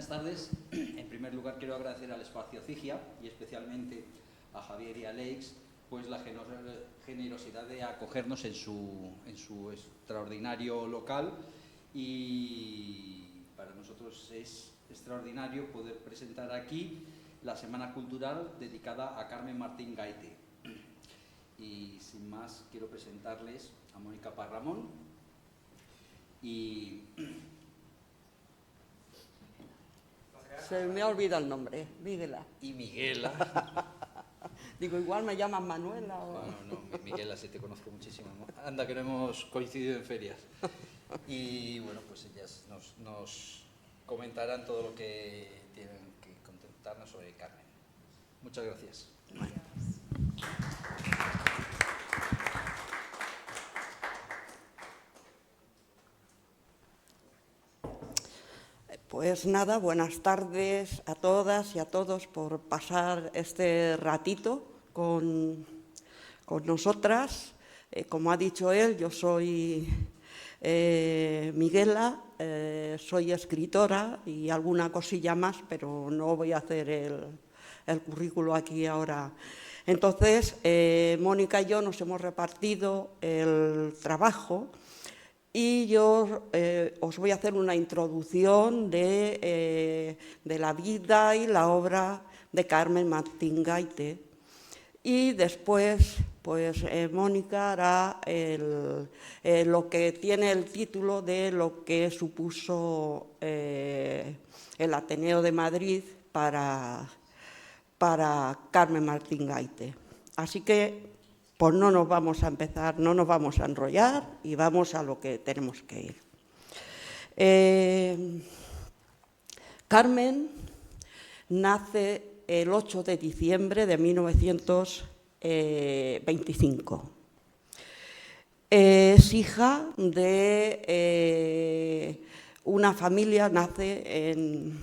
Buenas tardes. En primer lugar, quiero agradecer al Espacio Cigia y especialmente a Javier y a Leix pues la generosidad de acogernos en su extraordinario local, y para nosotros es extraordinario poder presentar aquí la Semana Cultural dedicada a Carmen Martín Gaite. Y sin más, quiero presentarles a Mónica Parramón y... Se me ha olvidado el nombre, Miguela. Y Miguela. Digo, igual me llaman Manuela o... No, Miguela, sí te conozco muchísimo. Anda, que no hemos coincidido en ferias. Y bueno, pues ellas nos comentarán todo lo que tienen que contarnos sobre Carmen. Muchas gracias. Pues nada, buenas tardes a todas y a todos por pasar este ratito con nosotras. Como ha dicho él, yo soy Miguela, soy escritora y alguna cosilla más, pero no voy a hacer el currículo aquí ahora. Entonces, Mónica y yo nos hemos repartido el trabajo. Y yo os voy a hacer una introducción de la vida y la obra de Carmen Martín Gaite. Y después, pues Mónica hará lo que tiene el título de lo que supuso el Ateneo de Madrid para Carmen Martín Gaite. Así que... pues no nos vamos a empezar, no nos vamos a enrollar y vamos a lo que tenemos que ir. Carmen nace el 8 de diciembre de 1925. Es hija de una familia, nace en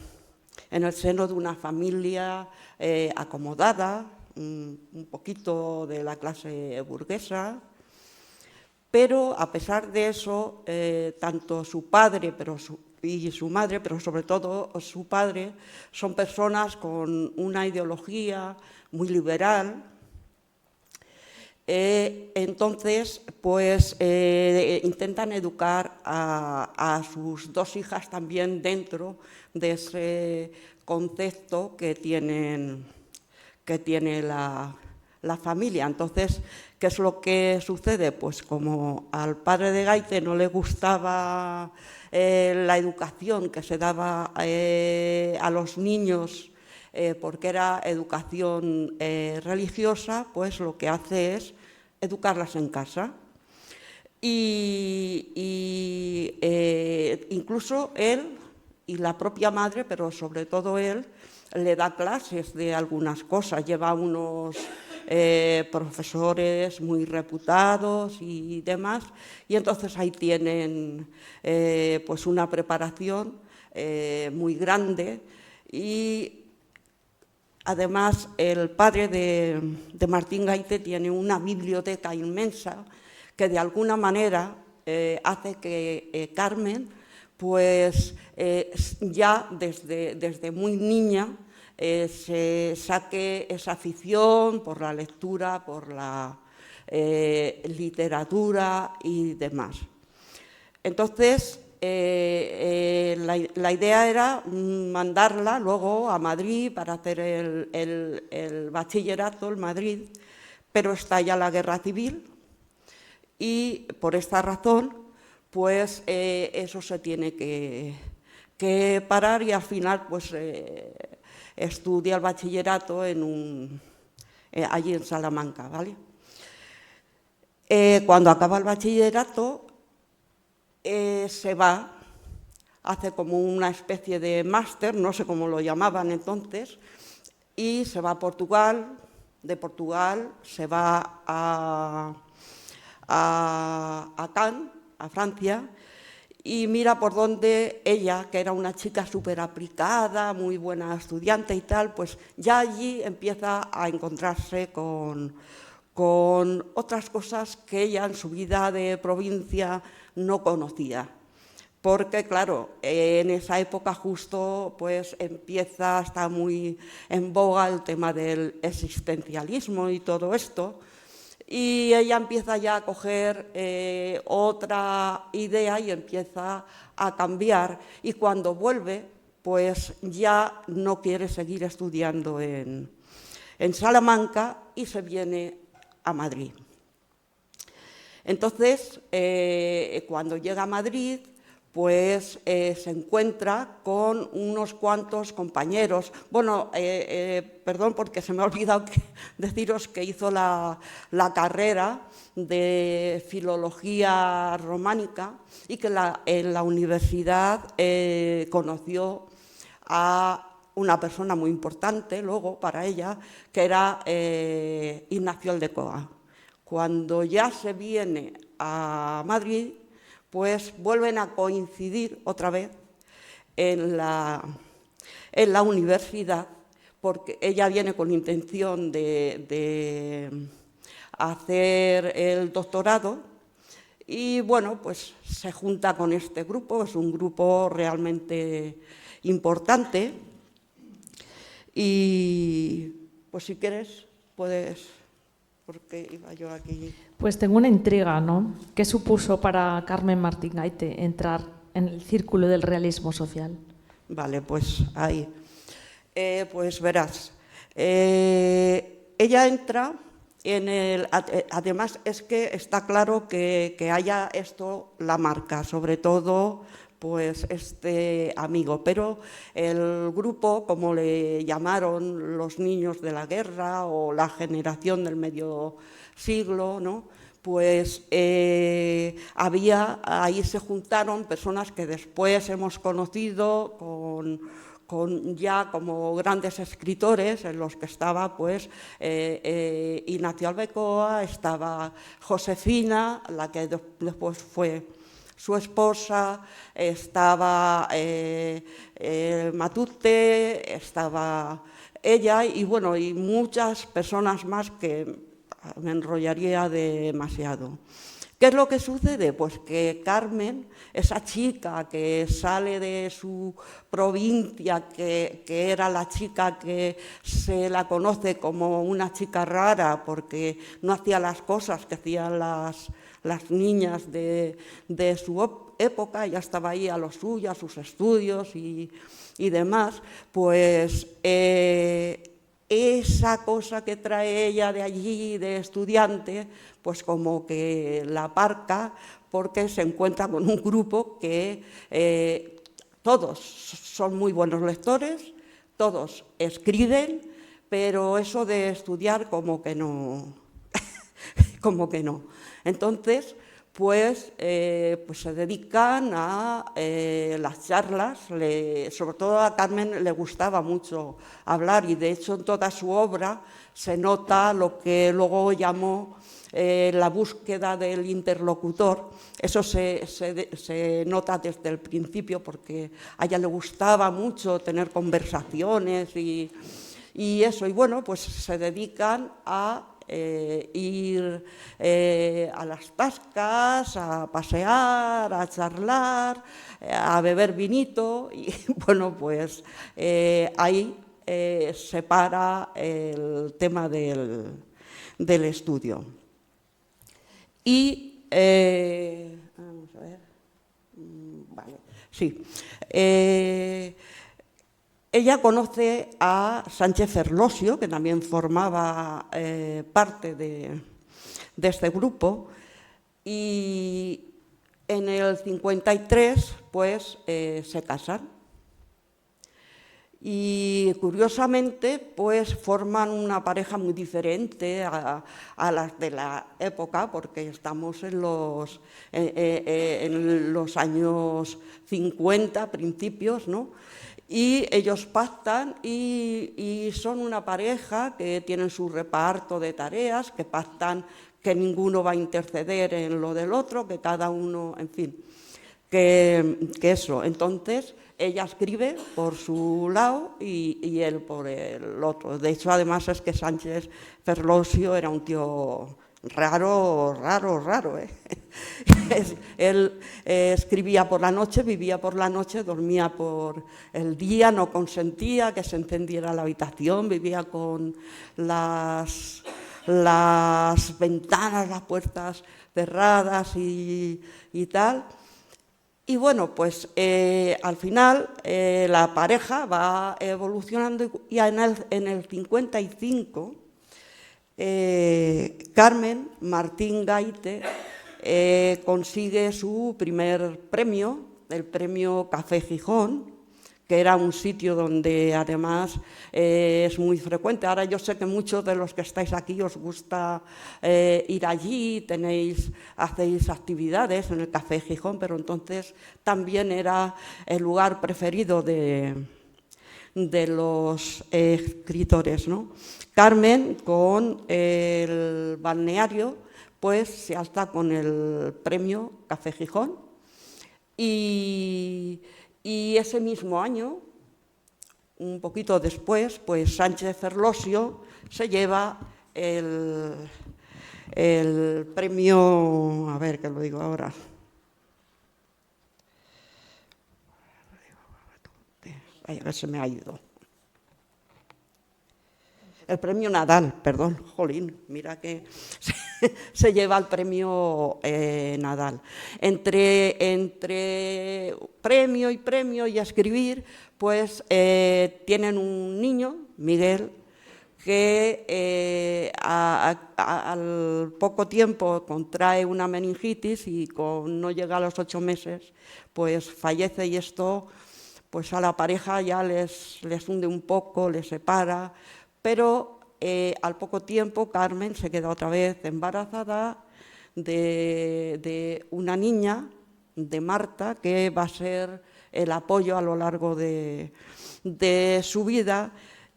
el seno de una familia acomodada, un poquito de la clase burguesa, pero a pesar de eso, tanto su padre y su madre, pero sobre todo su padre, son personas con una ideología muy liberal. Entonces, pues intentan educar a sus dos hijas también dentro de ese concepto que tiene la familia. Entonces, ¿qué es lo que sucede? Pues como al padre de Gaite no le gustaba la educación que se daba a los niños porque era educación religiosa, pues lo que hace es educarlas en casa. Y incluso él y la propia madre, pero sobre todo él, le da clases de algunas cosas, lleva unos profesores muy reputados y demás, y entonces ahí tienen pues una preparación muy grande. Y además el padre de Martín Gaite tiene una biblioteca inmensa que de alguna manera hace que Carmen pues ya desde muy niña se saque esa afición por la lectura, por la literatura y demás. Entonces, la idea era mandarla luego a Madrid para hacer el bachillerato en Madrid, pero estalla la guerra civil y por esta razón pues eso se tiene que parar, y al final pues estudia el bachillerato allí en Salamanca, ¿vale? Cuando acaba el bachillerato se va, hace como una especie de máster, no sé cómo lo llamaban entonces, y se va a Portugal. De Portugal se va a Cannes, a Francia, y mira por dónde ella, que era una chica súper aplicada, muy buena estudiante y tal, pues ya allí empieza a encontrarse con otras cosas que ella en su vida de provincia no conocía. porque claro, en esa época justo pues está muy en boga el tema del existencialismo y todo esto, y ella empieza ya a coger otra idea y empieza a cambiar, y cuando vuelve pues ya no quiere seguir estudiando en Salamanca y se viene a Madrid. Entonces, cuando llega a Madrid, pues se encuentra con unos cuantos compañeros. Bueno, perdón porque se me ha olvidado deciros que hizo la carrera de filología románica y que en la universidad conoció a una persona muy importante luego para ella, que era Ignacio Aldecoa. Cuando ya se viene a Madrid, pues vuelven a coincidir otra vez en la universidad, porque ella viene con intención de hacer el doctorado y, bueno, pues se junta con este grupo, es un grupo realmente importante y, pues si quieres, puedes, porque iba yo aquí. Pues tengo una intriga, ¿no? ¿Qué supuso para Carmen Martín Gaite entrar en el círculo del realismo social? Vale, pues ahí. Pues verás, ella entra en el... Además, es que está claro que haya esto la marca, sobre todo pues este amigo, pero el grupo, como le llamaron los niños de la guerra o la generación del medio siglo, ¿no? Pues ahí se juntaron personas que después hemos conocido con ya como grandes escritores, en los que estaba pues Ignacio Aldecoa, estaba Josefina, la que después fue su esposa, estaba Matute, estaba ella y bueno, y muchas personas más que me enrollaría demasiado. ¿Qué es lo que sucede? Pues que Carmen, esa chica que sale de su provincia, que era la chica que se la conoce como una chica rara porque no hacía las cosas que hacían las niñas de su época, ya estaba ahí a lo suyo, a sus estudios y demás, pues esa cosa que trae ella de allí, de estudiante, pues como que la aparca porque se encuentra con un grupo que todos son muy buenos lectores, todos escriben, pero eso de estudiar como que no, como que no. Entonces, pues se dedican a las charlas, sobre todo a Carmen le gustaba mucho hablar y de hecho en toda su obra se nota lo que luego llamó la búsqueda del interlocutor. Eso se nota desde el principio porque a ella le gustaba mucho tener conversaciones y eso, y bueno, pues se dedican a ir a las tascas, a pasear, a charlar, a beber vinito y bueno, pues ahí se para el tema del estudio. Y, vamos a ver, vale, sí. Ella conoce a Sánchez Ferlosio, que también formaba parte de este grupo, y en el 53 pues, se casan. Y curiosamente pues, forman una pareja muy diferente a las de la época, porque estamos en los años 50, principios, ¿no? Y ellos pactan y son una pareja que tienen su reparto de tareas, que pactan que ninguno va a interceder en lo del otro, que cada uno, en fin, que eso. Entonces, ella escribe por su lado y él por el otro. De hecho, además es que Sánchez Ferlosio era un tío raro, ¿eh? Él escribía por la noche, vivía por la noche, dormía por el día, no consentía que se encendiera la habitación, vivía con las ventanas, las puertas cerradas y tal. Y bueno, pues al final la pareja va evolucionando y en el 55 Carmen Martín Gaite consigue su primer premio, el premio Café Gijón, que era un sitio donde además es muy frecuente. Ahora yo sé que muchos de los que estáis aquí os gusta ir allí, hacéis actividades en el Café Gijón, pero entonces también era el lugar preferido de los escritores, ¿no? Carmen, con el balneario, pues se alza con el premio Café Gijón y ese mismo año, un poquito después, pues Sánchez Ferlosio se lleva el premio, a ver, que lo digo ahora. A ver, se me ha ido. El premio Nadal, perdón, jolín, mira que se lleva el premio Nadal. Entre premio y escribir, pues tienen un niño, Miguel, que al poco tiempo contrae una meningitis y no llega a los 8 meses, pues fallece, y esto pues a la pareja ya les hunde un poco, les separa. Pero al poco tiempo Carmen se queda otra vez embarazada de una niña, de Marta, que va a ser el apoyo a lo largo de su vida.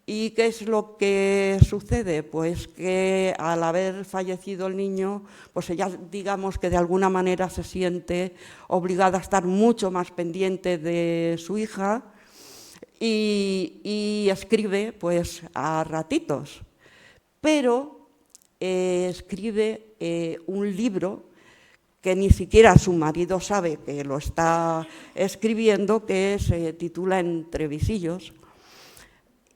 ¿Y qué es lo que sucede? Pues que al haber fallecido el niño, pues ella, digamos que de alguna manera se siente obligada a estar mucho más pendiente de su hija, y escribe pues a ratitos, pero escribe un libro que ni siquiera su marido sabe que lo está escribiendo, que se titula Entre visillos,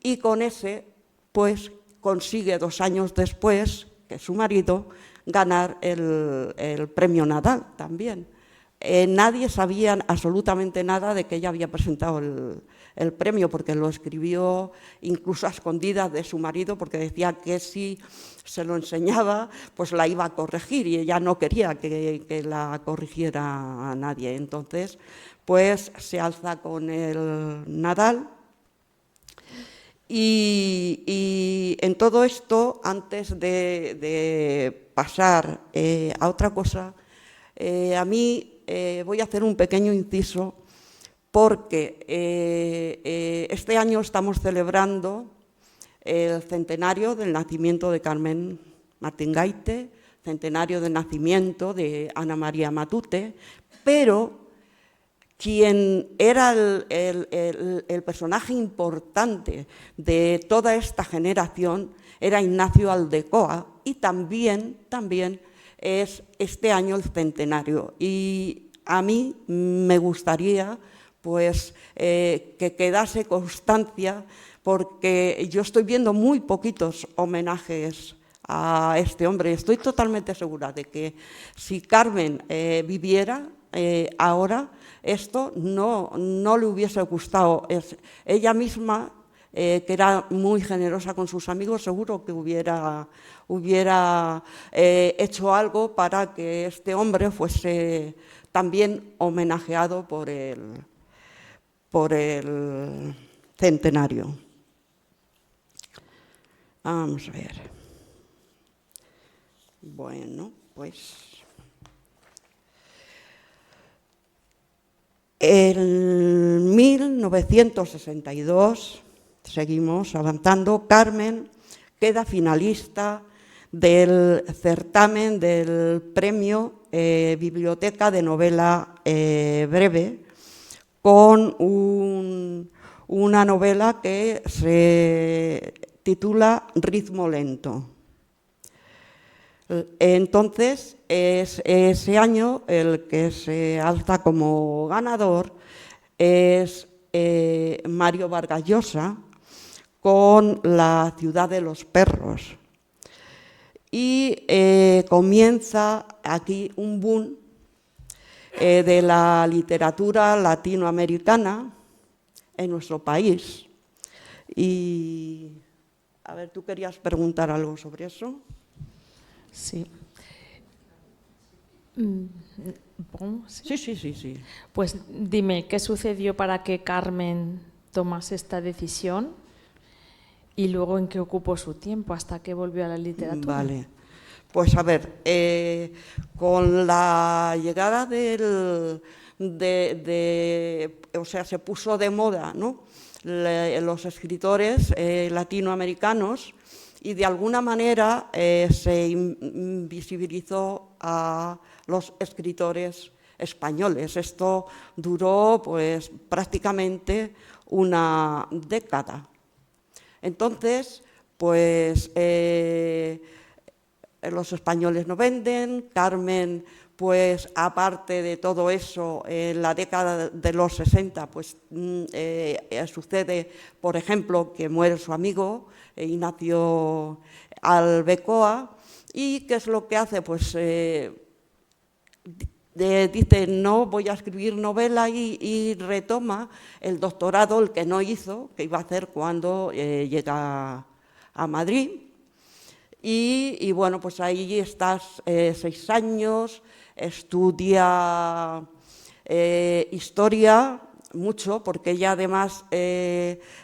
y con ese pues consigue 2 años después que su marido ganar el premio Nadal también. Nadie sabía absolutamente nada de que ella había presentado el premio, porque lo escribió incluso a escondidas de su marido, porque decía que si se lo enseñaba, pues la iba a corregir, y ella no quería que la corrigiera a nadie. Entonces, pues se alza con el Nadal. Y en todo esto, antes de pasar a otra cosa, a mí voy a hacer un pequeño inciso, porque este año estamos celebrando el centenario del nacimiento de Carmen Martín Gaite, centenario del nacimiento de Ana María Matute, pero quien era el personaje importante de toda esta generación era Ignacio Aldecoa, y también es este año el centenario. Y a mí me gustaría pues que quedase constancia, porque yo estoy viendo muy poquitos homenajes a este hombre. Estoy totalmente segura de que si Carmen viviera ahora, esto no le hubiese gustado. Ella misma, que era muy generosa con sus amigos, seguro que hubiera hecho algo para que este hombre fuese también homenajeado por el centenario. Vamos a ver. Bueno, pues en 1962, seguimos avanzando, Carmen queda finalista del certamen del premio Biblioteca de Novela Breve, con una novela que se titula Ritmo lento. Entonces, ese año el que se alza como ganador es Mario Vargas Llosa con La ciudad de los perros. Y comienza aquí un boom de la literatura latinoamericana en nuestro país. Y, a ver, ¿tú querías preguntar algo sobre eso? Sí. Bon, Sí, sí, sí, sí. Pues dime, ¿qué sucedió para que Carmen tomase esta decisión? Y luego, ¿en qué ocupó su tiempo hasta que volvió a la literatura? Vale. Pues a ver, con la llegada o sea, se puso de moda, ¿no?, los escritores latinoamericanos, y de alguna manera se invisibilizó a los escritores españoles. Esto duró pues prácticamente una década. Entonces, pues los españoles no venden. Carmen, pues aparte de todo eso, en la década de los 60, pues sucede, por ejemplo, que muere su amigo Ignacio Albecoa. ¿Y qué es lo que hace? Pues dice, no voy a escribir novela, y retoma el doctorado, el que no hizo, que iba a hacer cuando llega a Madrid. Y bueno, pues ahí estás 6 años, estudia historia mucho, porque ella además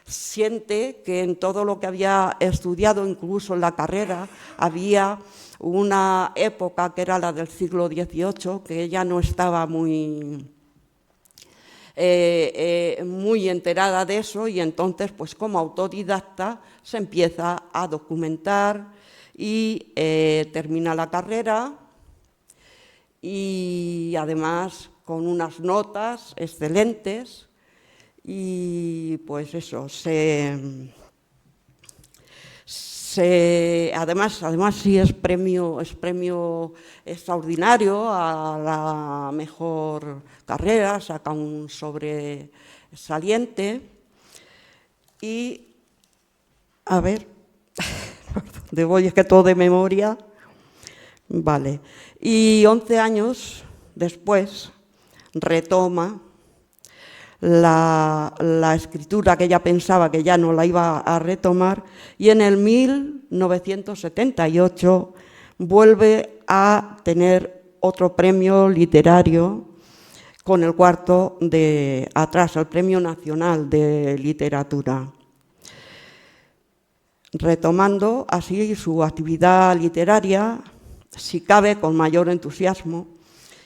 siente que en todo lo que había estudiado, incluso en la carrera, había una época que era la del siglo XVIII, que ella no estaba muy enterada de eso, y entonces, pues como autodidacta, se empieza a documentar y termina la carrera, y además con unas notas excelentes. Y pues eso, además sí es premio extraordinario a la mejor carrera, saca un sobresaliente. Y a ver, es que todo de memoria. Vale. Y 11 años después retoma la escritura, que ella pensaba que ya no la iba a retomar, y en el 1978 vuelve a tener otro premio literario con el cuarto de atrás, el Premio Nacional de Literatura, retomando así su actividad literaria, si cabe, con mayor entusiasmo.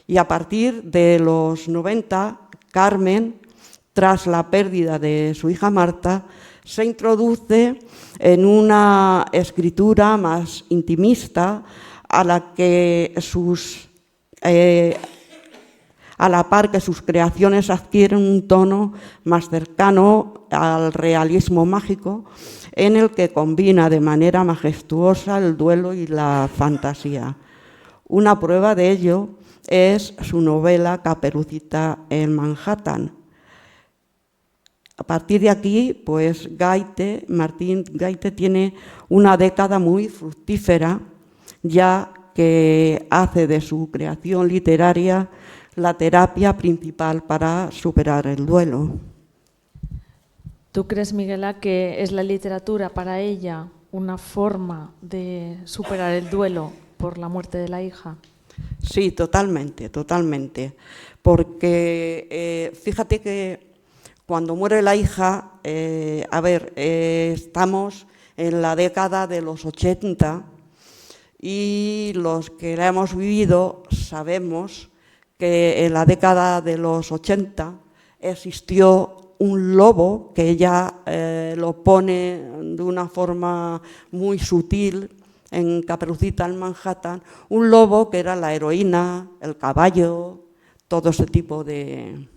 Y a partir de los 90, Carmen, tras la pérdida de su hija Marta, se introduce en una escritura más intimista, a la par que sus creaciones adquieren un tono más cercano al realismo mágico, en el que combina de manera majestuosa el duelo y la fantasía. Una prueba de ello es su novela Caperucita en Manhattan. A partir de aquí, pues Martín Gaite tiene una década muy fructífera, ya que hace de su creación literaria la terapia principal para superar el duelo. ¿Tú crees, Miguela, que es la literatura para ella una forma de superar el duelo por la muerte de la hija? Sí, totalmente, totalmente. Porque fíjate que cuando muere la hija, estamos en la década de los 80, y los que la hemos vivido sabemos que en la década de los 80 existió un lobo, que ella lo pone de una forma muy sutil en Caperucita en Manhattan, un lobo que era la heroína, el caballo, todo ese tipo de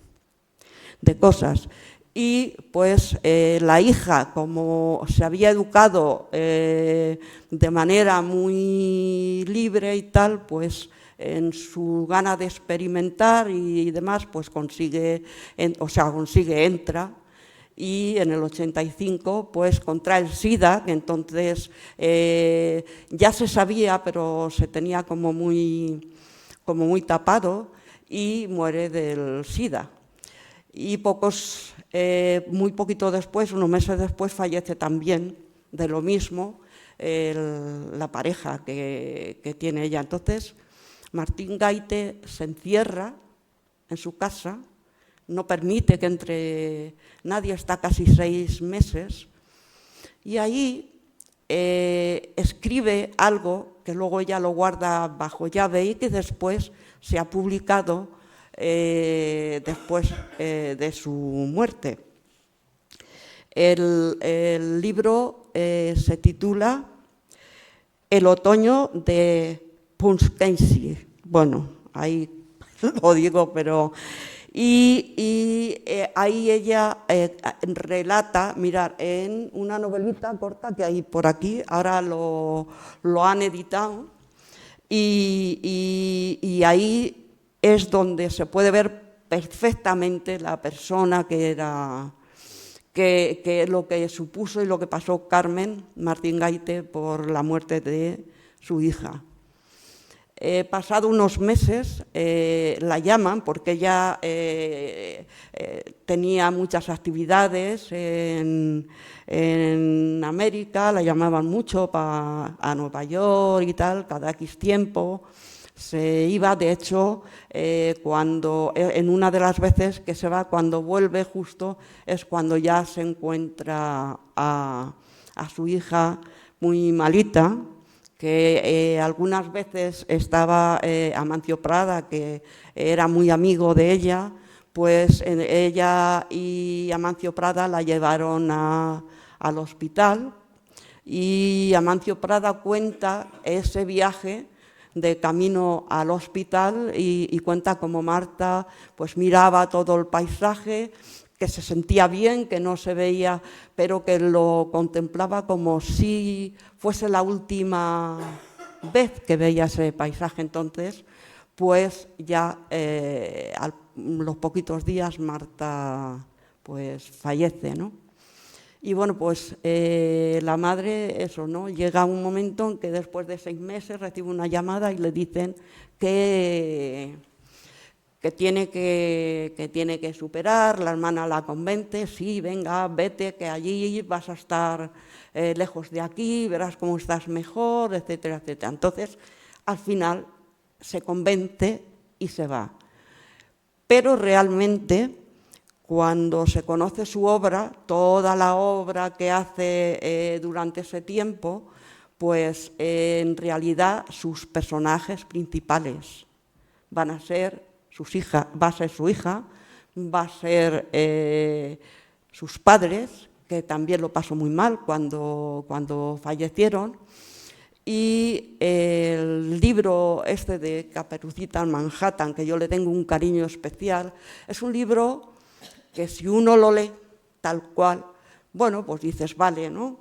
cosas. y pues la hija, como se había educado de manera muy libre y tal, pues en su gana de experimentar y demás, pues entra, y en el 85 pues contrae el SIDA, que entonces ya se sabía, pero se tenía como muy tapado, y muere del SIDA. Y muy poquito después, unos meses después, fallece también de lo mismo la pareja que tiene ella. Entonces, Martín Gaite se encierra en su casa, no permite que entre nadie, está casi 6 meses, y ahí escribe algo que luego ella lo guarda bajo llave y que después se ha publicado después de su muerte. El libro se titula El otoño de Poughkeepsie. Bueno, ahí lo digo, pero... Y ahí ella relata, mirar, en una novelita corta que hay por aquí, ahora lo han editado, y ahí es donde se puede ver perfectamente la persona que era, que lo que supuso y lo que pasó Carmen Martín Gaite por la muerte de su hija. Pasado unos meses la llaman, porque ella tenía muchas actividades en América, la llamaban mucho a Nueva York y tal, cada X tiempo se iba. De hecho, en una de las veces que se va, cuando vuelve justo, es cuando ya se encuentra a su hija muy malita, que algunas veces estaba Amancio Prada, que era muy amigo de ella, pues ella y Amancio Prada la llevaron al hospital, y Amancio Prada cuenta ese viaje de camino al hospital y cuenta cómo Marta pues miraba todo el paisaje, que se sentía bien, que no se veía, pero que lo contemplaba como si fuese la última vez que veía ese paisaje. Entonces, pues ya a los poquitos días Marta pues fallece, ¿no? Y bueno, pues la madre, eso, ¿no? Llega un momento en que después de 6 meses recibe una llamada y le dicen que tiene que superar. La hermana la convence: sí, venga, vete, que allí vas a estar lejos de aquí, verás cómo estás mejor, etcétera, etcétera. Entonces, al final se convence y se va. Pero realmente, cuando se conoce su obra, toda la obra que hace durante ese tiempo, pues en realidad sus personajes principales van a ser sus hijas, va a ser su hija, va a ser sus padres, que también lo pasó muy mal cuando fallecieron. Y el libro este de Caperucita en Manhattan, que yo le tengo un cariño especial, es un libro que si uno lo lee tal cual, bueno, pues dices, vale, ¿no?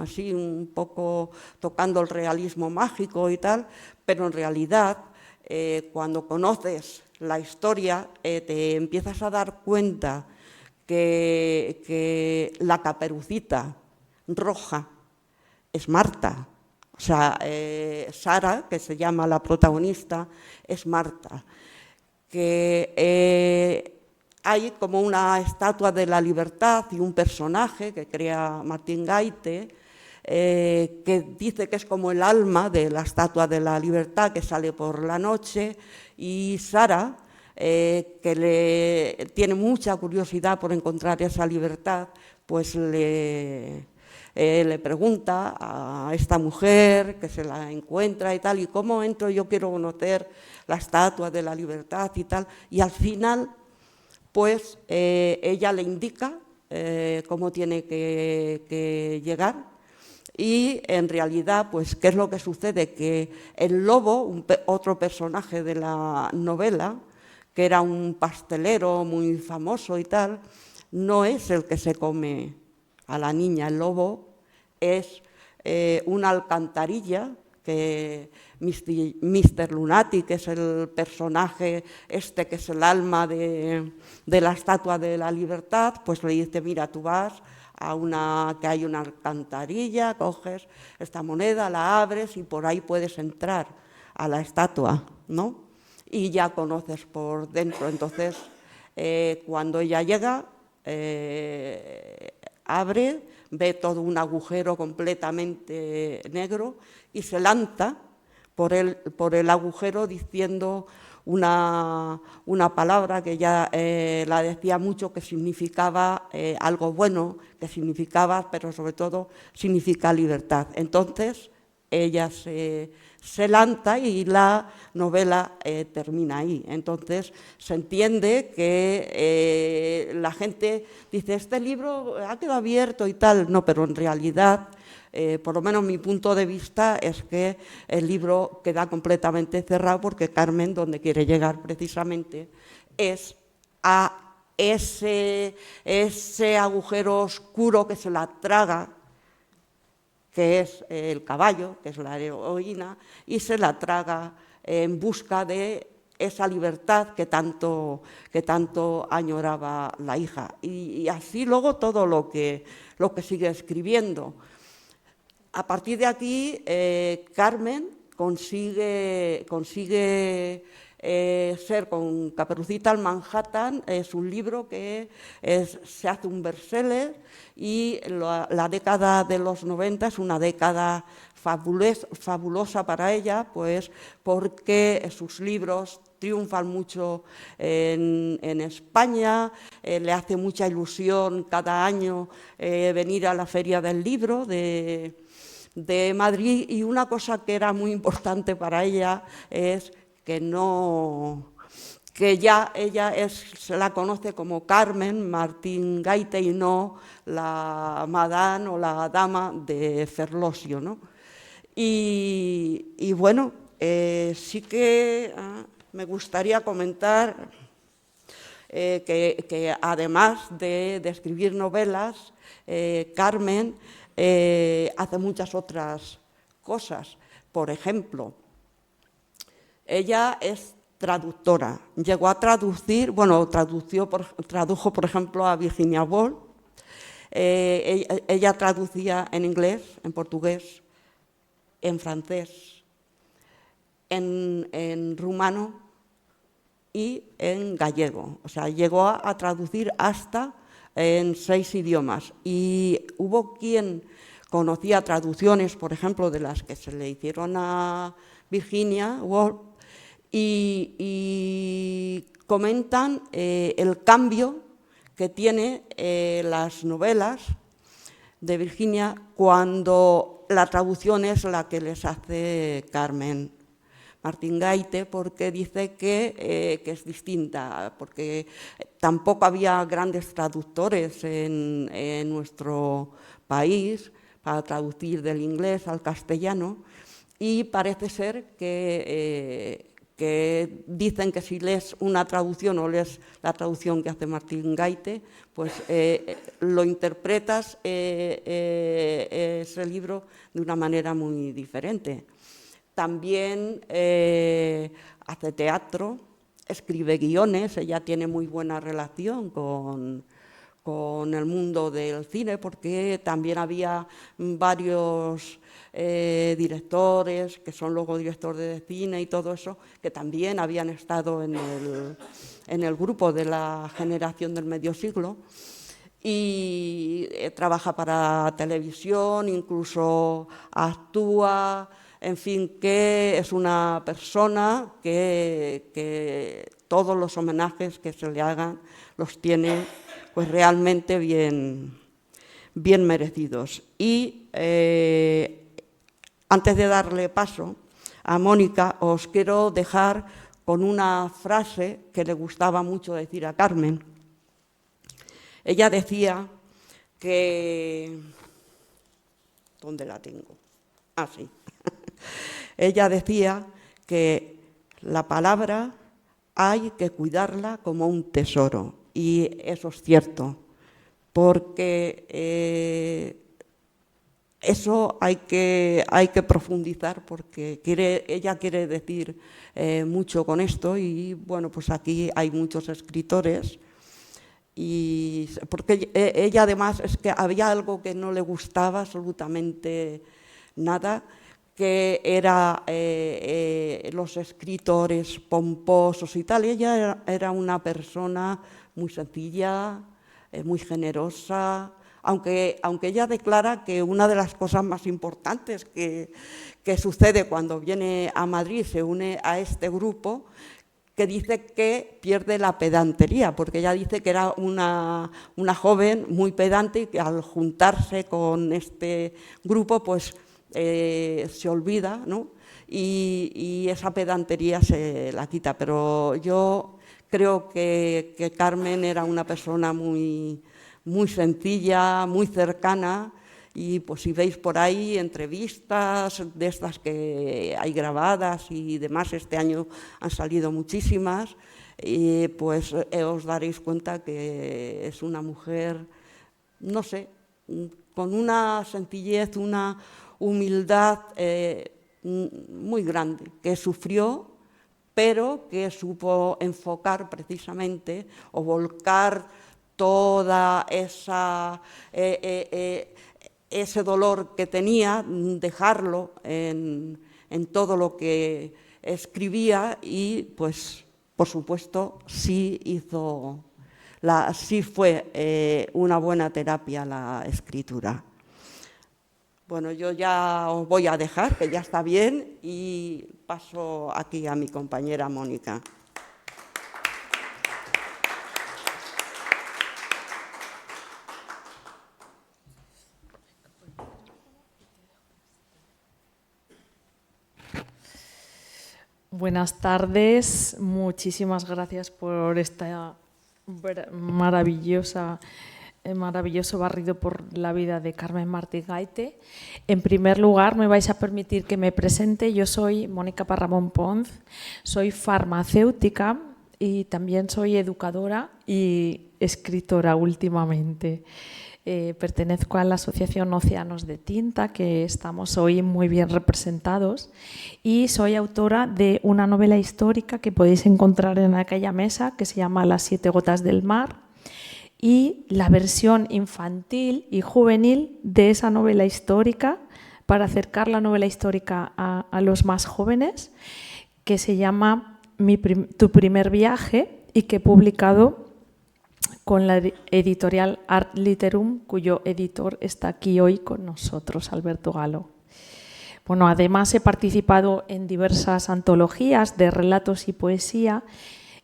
Así un poco tocando el realismo mágico y tal, pero en realidad cuando conoces la historia te empiezas a dar cuenta que la Caperucita roja es Marta. O sea, Sara, que se llama la protagonista, es Marta. Que hay como una estatua de la libertad y un personaje que crea Martín Gaite, que dice que es como el alma de la estatua de la libertad, que sale por la noche, y Sara, que tiene mucha curiosidad por encontrar esa libertad, pues le pregunta a esta mujer que se la encuentra y tal, y cómo entro, yo quiero conocer la estatua de la libertad y tal, y al final pues ella le indica cómo tiene que llegar. Y en realidad, pues, ¿qué es lo que sucede? Que el lobo, otro personaje de la novela, que era un pastelero muy famoso y tal, no es el que se come a la niña, el lobo es una alcantarilla que Mr. Lunatic, que es el personaje este que es el alma de la Estatua de la Libertad, pues le dice, mira, tú vas que hay una alcantarilla, coges esta moneda, la abres y por ahí puedes entrar a la estatua, ¿no? Y ya conoces por dentro. Entonces, cuando ella llega, abre, ve todo un agujero completamente negro y se lanza por el agujero diciendo una palabra que ella la decía mucho, que significaba algo bueno, que significaba, pero sobre todo significa libertad. Entonces ella se lanza y la novela termina ahí. Entonces se entiende que la gente dice, este libro ha quedado abierto y tal, no, pero en realidad, por lo menos mi punto de vista es que el libro queda completamente cerrado porque Carmen, donde quiere llegar precisamente, es a ese agujero oscuro que se la traga, que es el caballo, que es la heroína, y se la traga en busca de esa libertad que tanto añoraba la hija. Y así luego todo lo que sigue escribiendo. A partir de aquí, Carmen consigue ser con Caperucita al Manhattan. Es un libro que se hace un bestseller y la década de los 90 es una década fabulosa para ella, pues porque sus libros triunfan mucho en España, le hace mucha ilusión cada año venir a la Feria del Libro de Madrid, y una cosa que era muy importante para ella es que ya ella se la conoce como Carmen Martín Gaite y no la Madame o la dama de Ferlosio, ¿no? Y bueno, sí que me gustaría comentar que además de escribir novelas, Carmen hace muchas otras cosas. Por ejemplo, ella es traductora. Llegó a traducir, tradujo, por ejemplo, a Virginia Woolf. Ella traducía en inglés, en portugués, en francés, en rumano y en gallego. O sea, llegó a traducir hasta en 6 idiomas. Y hubo quien conocía traducciones, por ejemplo, de las que se le hicieron a Virginia Woolf, y comentan el cambio que tiene las novelas de Virginia cuando la traducción es la que les hace Carmen Martín Gaite, porque dice que es distinta, porque tampoco había grandes traductores en nuestro país para traducir del inglés al castellano, y parece ser que dicen que si lees una traducción o lees la traducción que hace Martín Gaite, pues lo interpretas ese libro de una manera muy diferente. También hace teatro, escribe guiones, ella tiene muy buena relación con el mundo del cine, porque también había varios directores que son luego directores de cine y todo eso, que también habían estado en el grupo de la generación del medio siglo, y trabaja para televisión, incluso actúa. En fin, que es una persona que todos los homenajes que se le hagan los tiene pues realmente bien merecidos. Y antes de darle paso a Mónica, os quiero dejar con una frase que le gustaba mucho decir a Carmen. Ella decía que... ¿Dónde la tengo? Ah, sí. Ella decía que la palabra hay que cuidarla como un tesoro, y eso es cierto. porque eso hay que profundizar, porque ella quiere decir mucho con esto, y bueno, pues aquí hay muchos escritores. Y porque ella además es que había algo que no le gustaba absolutamente nada, que era los escritores pomposos y tal. Ella era una persona muy sencilla, muy generosa, aunque ella declara que una de las cosas más importantes que sucede cuando viene a Madrid, se une a este grupo, que dice que pierde la pedantería, porque ella dice que era una joven muy pedante y que al juntarse con este grupo pues se olvida, ¿no? Y esa pedantería se la quita. Pero yo creo que Carmen era una persona muy sencilla, muy cercana. Y pues si veis por ahí entrevistas de estas que hay grabadas y demás, este año han salido muchísimas, pues os daréis cuenta que es una mujer, no sé, con una sencillez, una humildad muy grande, que sufrió, pero que supo enfocar precisamente o volcar toda ese dolor que tenía, dejarlo en todo lo que escribía, y pues por supuesto sí fue una buena terapia la escritura. Bueno, yo ya os voy a dejar, que ya está bien, y paso aquí a mi compañera Mónica. Buenas tardes, muchísimas gracias por esta maravilloso barrido por la vida de Carmen Martín Gaite. En primer lugar, me vais a permitir que me presente. Yo soy Mónica Parramón Ponz, soy farmacéutica y también soy educadora y escritora últimamente. Pertenezco a la Asociación Océanos de Tinta, que estamos hoy muy bien representados, y soy autora de una novela histórica que podéis encontrar en aquella mesa, que se llama Las 7 gotas del mar, y la versión infantil y juvenil de esa novela histórica, para acercar la novela histórica a los más jóvenes, que se llama Tu primer viaje, y que he publicado con la editorial Art Literum, cuyo editor está aquí hoy con nosotros, Alberto Galo. Bueno, además he participado en diversas antologías de relatos y poesía,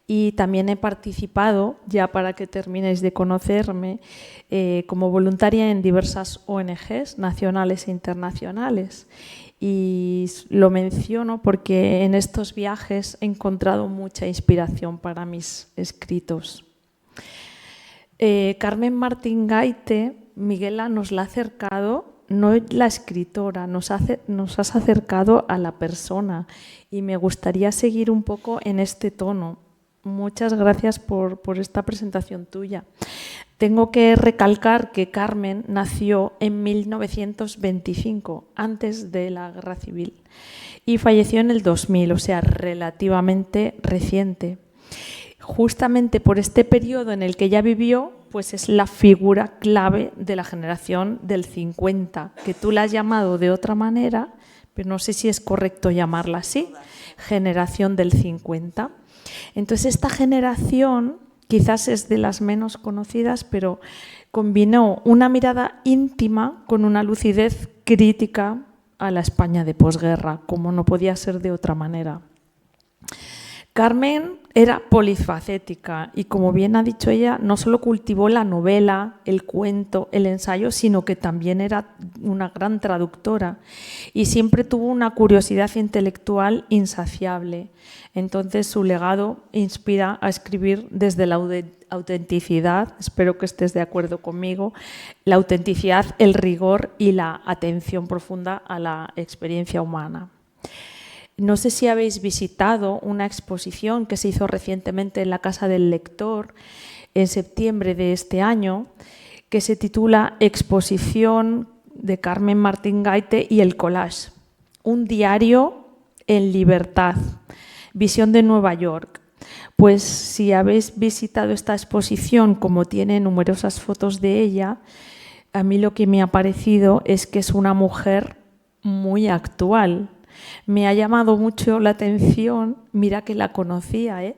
y también he participado, ya para que terminéis de conocerme, como voluntaria en diversas ONGs nacionales e internacionales. Y lo menciono porque en estos viajes he encontrado mucha inspiración para mis escritos. Carmen Martín Gaite, Miguela, nos la ha acercado, no la escritora, nos has acercado a la persona, y me gustaría seguir un poco en este tono. Muchas gracias por esta presentación tuya. Tengo que recalcar que Carmen nació en 1925, antes de la Guerra Civil, y falleció en el 2000, o sea, relativamente reciente. Justamente por este periodo en el que ella vivió, pues es la figura clave de la generación del 50, que tú la has llamado de otra manera, pero no sé si es correcto llamarla así, generación del 50. Entonces, esta generación quizás es de las menos conocidas, pero combinó una mirada íntima con una lucidez crítica a la España de posguerra, como no podía ser de otra manera. Carmen era polifacética y, como bien ha dicho ella, no solo cultivó la novela, el cuento, el ensayo, sino que también era una gran traductora y siempre tuvo una curiosidad intelectual insaciable. Entonces, su legado inspira a escribir desde la autenticidad, espero que estés de acuerdo conmigo, la autenticidad, el rigor y la atención profunda a la experiencia humana. No sé si habéis visitado una exposición que se hizo recientemente en la Casa del Lector, en septiembre de este año, que se titula Exposición de Carmen Martín Gaite y el collage. Un diario en libertad. Visión de Nueva York. Pues si habéis visitado esta exposición, como tiene numerosas fotos de ella, a mí lo que me ha parecido es que es una mujer muy actual. Me ha llamado mucho la atención, mira que la conocía,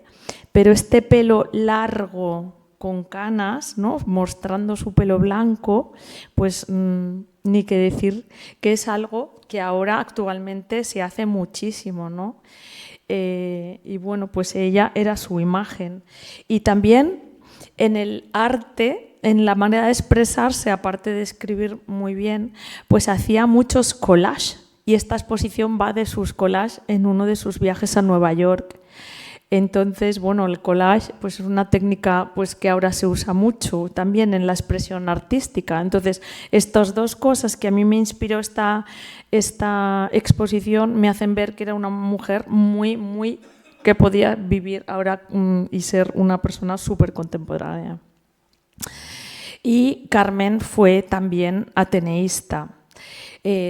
pero este pelo largo con canas, ¿no?, mostrando su pelo blanco, pues ni que decir que es algo que ahora actualmente se hace muchísimo, ¿no? Y bueno, pues ella era su imagen. Y también en el arte, en la manera de expresarse, aparte de escribir muy bien, pues hacía muchos collages. Y esta exposición va de sus collages en uno de sus viajes a Nueva York. Entonces, bueno, el collage pues, es una técnica pues, que ahora se usa mucho también en la expresión artística. Entonces, estas dos cosas que a mí me inspiró esta exposición me hacen ver que era una mujer muy que podía vivir ahora y ser una persona súper contemporánea. Y Carmen fue también ateneísta.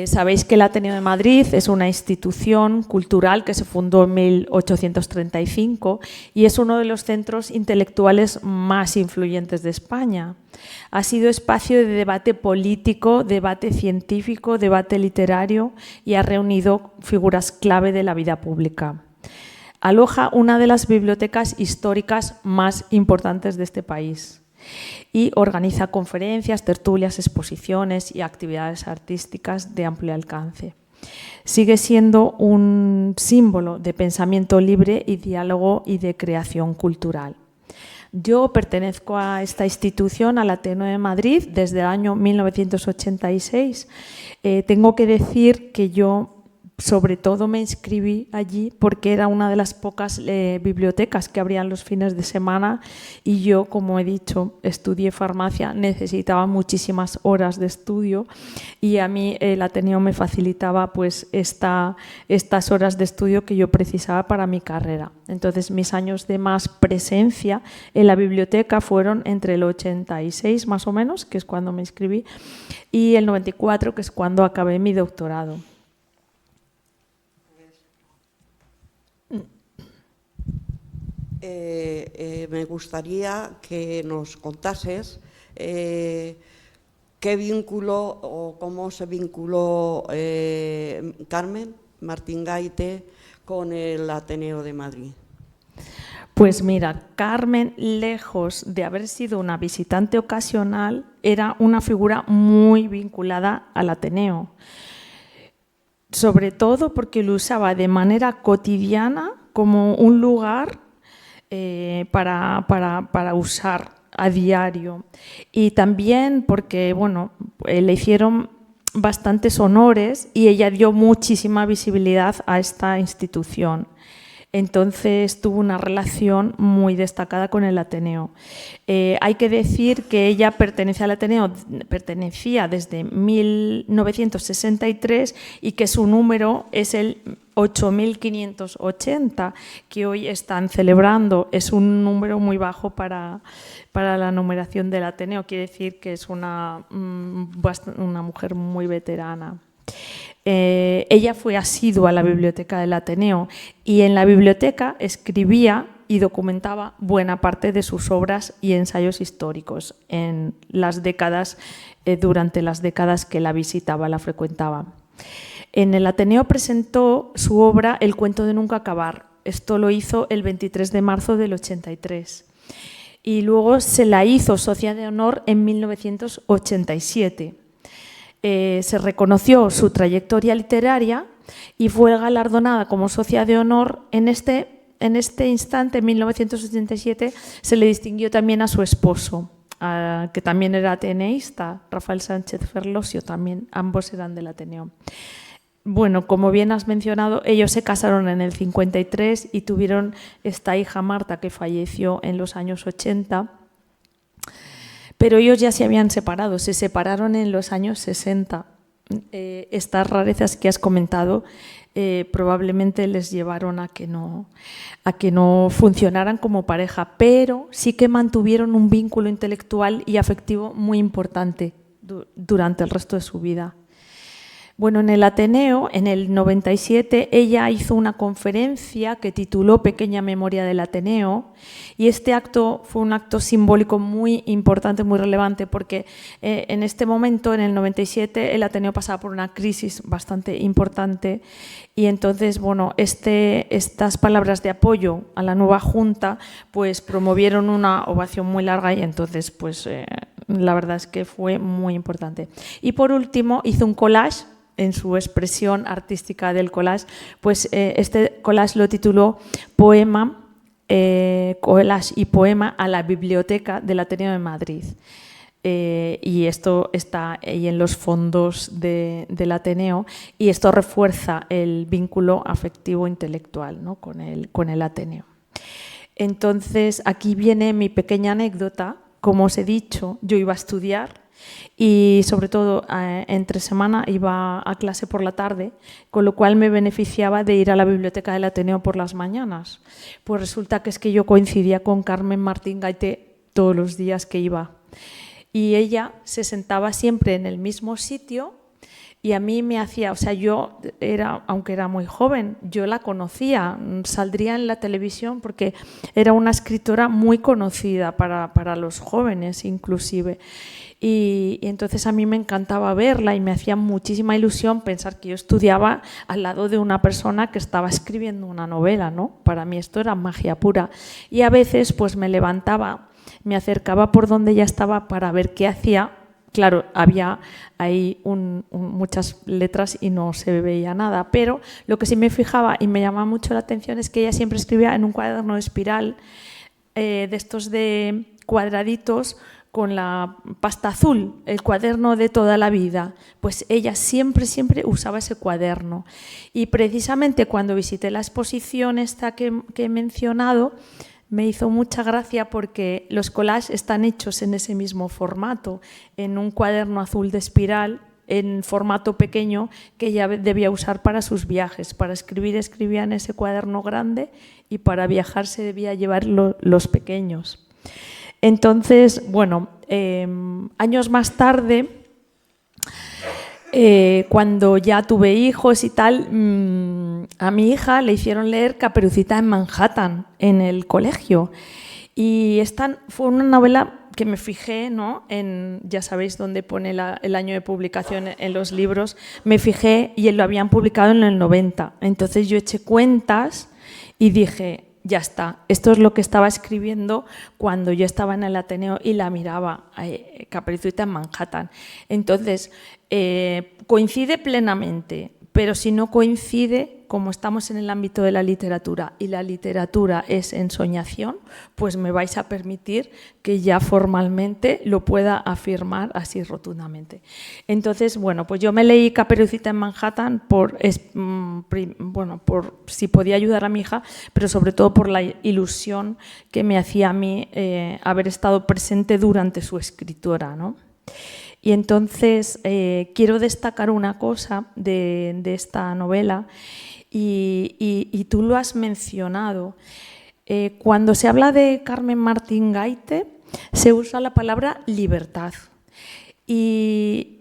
Sabéis que el Ateneo de Madrid es una institución cultural que se fundó en 1835 y es uno de los centros intelectuales más influyentes de España. Ha sido espacio de debate político, debate científico, debate literario y ha reunido figuras clave de la vida pública. Aloja una de las bibliotecas históricas más importantes de este país y organiza conferencias, tertulias, exposiciones y actividades artísticas de amplio alcance. Sigue siendo un símbolo de pensamiento libre y diálogo y de creación cultural. Yo pertenezco a esta institución, al Ateneo de Madrid, desde el año 1986. Tengo que decir que yo sobre todo me inscribí allí porque era una de las pocas bibliotecas que abrían los fines de semana y yo, como he dicho, estudié farmacia, necesitaba muchísimas horas de estudio y a mí el Ateneo me facilitaba pues estas horas de estudio que yo precisaba para mi carrera. Entonces mis años de más presencia en la biblioteca fueron entre el 86 más o menos, que es cuando me inscribí, y el 94, que es cuando acabé mi doctorado. Me gustaría que nos contases qué vínculo o cómo se vinculó Carmen Martín Gaite con el Ateneo de Madrid. Pues mira, Carmen, lejos de haber sido una visitante ocasional, era una figura muy vinculada al Ateneo. Sobre todo porque lo usaba de manera cotidiana como un lugar para usar a diario y también porque bueno, le hicieron bastantes honores y ella dio muchísima visibilidad a esta institución. Entonces tuvo una relación muy destacada con el Ateneo. Hay que decir que ella pertenecía al Ateneo, pertenecía desde 1963 y que su número es el 8580, que hoy están celebrando. Es un número muy bajo para la numeración del Ateneo, quiere decir que es una mujer muy veterana. Ella fue asidua a la biblioteca del Ateneo y en la biblioteca escribía y documentaba buena parte de sus obras y ensayos históricos en las décadas, durante las décadas que la visitaba, la frecuentaba. En el Ateneo presentó su obra El cuento de nunca acabar. Esto lo hizo el 23 de marzo del 83. Y luego se la hizo socia de honor en 1987. Se reconoció su trayectoria literaria y fue galardonada como socia de honor. En este instante, en 1987, se le distinguió también a su esposo, que también era ateneísta, Rafael Sánchez Ferlosio, también, ambos eran del Ateneo. Bueno, como bien has mencionado, ellos se casaron en el 53 y tuvieron esta hija Marta, que falleció en los años 80. Pero ellos ya se habían separado, se separaron en los años 60. Estas rarezas que has comentado probablemente les llevaron a que no funcionaran como pareja, pero sí que mantuvieron un vínculo intelectual y afectivo muy importante durante el resto de su vida. Bueno, en el Ateneo, en el 97, ella hizo una conferencia que tituló Pequeña Memoria del Ateneo, y este acto fue un acto simbólico muy importante, muy relevante, porque en este momento, en el 97, el Ateneo pasaba por una crisis bastante importante, y entonces, bueno, estas palabras de apoyo a la nueva Junta pues promovieron una ovación muy larga, y entonces pues la verdad es que fue muy importante. Y por último hizo un collage. En su expresión artística del collage, pues este collage lo tituló Poema, collage y poema a la biblioteca del Ateneo de Madrid. Y esto está ahí en los fondos del Ateneo, y esto refuerza el vínculo afectivo intelectual, ¿no? con el Ateneo. Entonces, aquí viene mi pequeña anécdota. Como os he dicho, yo iba a estudiar y sobre todo entre semana iba a clase por la tarde, con lo cual me beneficiaba de ir a la biblioteca del Ateneo por las mañanas. Pues resulta que es que yo coincidía con Carmen Martín Gaité todos los días que iba, y ella se sentaba siempre en el mismo sitio, y a mí me hacía, o sea, yo aunque era muy joven, yo la conocía, saldría en la televisión porque era una escritora muy conocida para los jóvenes inclusive. Y entonces a mí me encantaba verla y me hacía muchísima ilusión pensar que yo estudiaba al lado de una persona que estaba escribiendo una novela, ¿no? Para mí esto era magia pura. Y a veces pues me levantaba, me acercaba por donde ella estaba para ver qué hacía. Claro, había ahí muchas letras y no se veía nada, pero lo que sí me fijaba y me llamaba mucho la atención es que ella siempre escribía en un cuaderno de espiral, de estos de cuadraditos, con la pasta azul, el cuaderno de toda la vida. Pues ella siempre usaba ese cuaderno. Y precisamente cuando visité la exposición esta que he mencionado, me hizo mucha gracia porque los collages están hechos en ese mismo formato, en un cuaderno azul de espiral, en formato pequeño, que ella debía usar para sus viajes. Para escribir escribía en ese cuaderno grande, y para viajar se debía llevar los pequeños. Entonces, bueno, años más tarde, cuando ya tuve hijos y tal, a mi hija le hicieron leer Caperucita en Manhattan en el colegio. Y esta fue una novela que me fijé, ¿no? Ya sabéis dónde pone el año de publicación en los libros, me fijé y lo habían publicado en el 90. Entonces yo eché cuentas y dije, ya está, esto es lo que estaba escribiendo cuando yo estaba en el Ateneo y la miraba, Caperucita en Manhattan. Entonces, coincide plenamente, pero si no coincide, como estamos en el ámbito de la literatura y la literatura es ensoñación, pues me vais a permitir que ya formalmente lo pueda afirmar así rotundamente. Entonces, bueno, pues yo me leí Caperucita en Manhattan por si podía ayudar a mi hija, pero sobre todo por la ilusión que me hacía a mí haber estado presente durante su escritura, ¿no? Y entonces quiero destacar una cosa de esta novela, y tú lo has mencionado. Cuando se habla de Carmen Martín Gaité, se usa la palabra libertad. Y